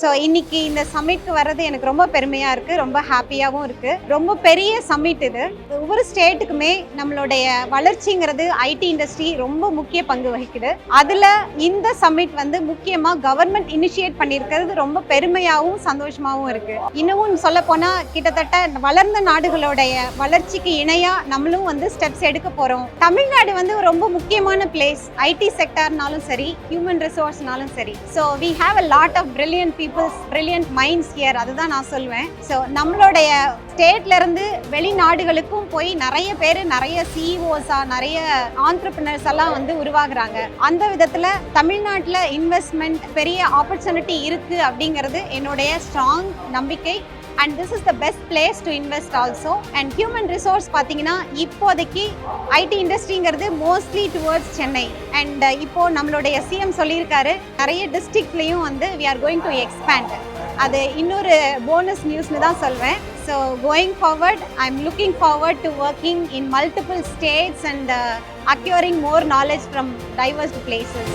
So இன்னைக்கு இந்த சம்மிட்க்கு வர்றது எனக்கு ரொம்ப பெருமையாக இருக்குது, ரொம்ப ஹாப்பியாகவும் இருக்குது. ரொம்ப பெரிய சம்மிட் இது. ஒவ்வொரு ஸ்டேட்டுக்குமே நம்மளுடைய வளர்ச்சிங்கிறது ஐடி இண்டஸ்ட்ரி ரொம்ப முக்கிய பங்கு வகிக்குது. அதில் இந்த சம்மிட் வந்து முக்கியமாக கவர்மெண்ட் இனிஷியேட் பண்ணியிருக்கிறது ரொம்ப பெருமையாகவும் சந்தோஷமாகவும் இருக்குது. இன்னமும் சொல்லப்போனால் கிட்டத்தட்ட வளர்ந்த நாடுகளுடைய வளர்ச்சிக்கு இணையாக நம்மளும் வந்து ஸ்டெப்ஸ் எடுக்க போகிறோம். தமிழ்நாடு வந்து ரொம்ப முக்கியமான பிளேஸ், ஐடி செக்டார்னாலும் சரி, ஹியூமன் ரிசோர்ஸ்னாலும் சரி. So we have a lot of brilliant brilliant minds here. அதுதான் நான் சொல்வேன். ஸோ நம்மளுடைய ஸ்டேட்ல இருந்து வெளிநாடுகளுக்கும் போய் நிறைய பேர் நிறைய சிஇஓஸா நிறைய ஆண்டர்பிரினர்ஸ் எல்லாம் வந்து உருவாகுறாங்க. அந்த விதத்துல தமிழ்நாட்டில் இன்வெஸ்ட்மெண்ட் பெரிய ஆப்பர்ச்சுனிட்டி இருக்கு அப்படிங்கிறது என்னுடைய ஸ்ட்ராங் நம்பிக்கை. And this is the best place to invest also. And human resource பார்த்தீங்கன்னா இப்போதைக்கு ஐடி இண்டஸ்ட்ரிங்கிறது மோஸ்ட்லி டுவர்ட்ஸ் சென்னை. அண்ட் இப்போ நம்மளுடைய சிஎம் சொல்லியிருக்காரு நிறைய டிஸ்ட்ரிக்ட்லேயும் வந்து we are going to expand. அது இன்னொரு போனஸ் நியூஸ்னு தான் சொல்வேன். So going forward I am looking forward to working in multiple states and acquiring more knowledge from diverse places.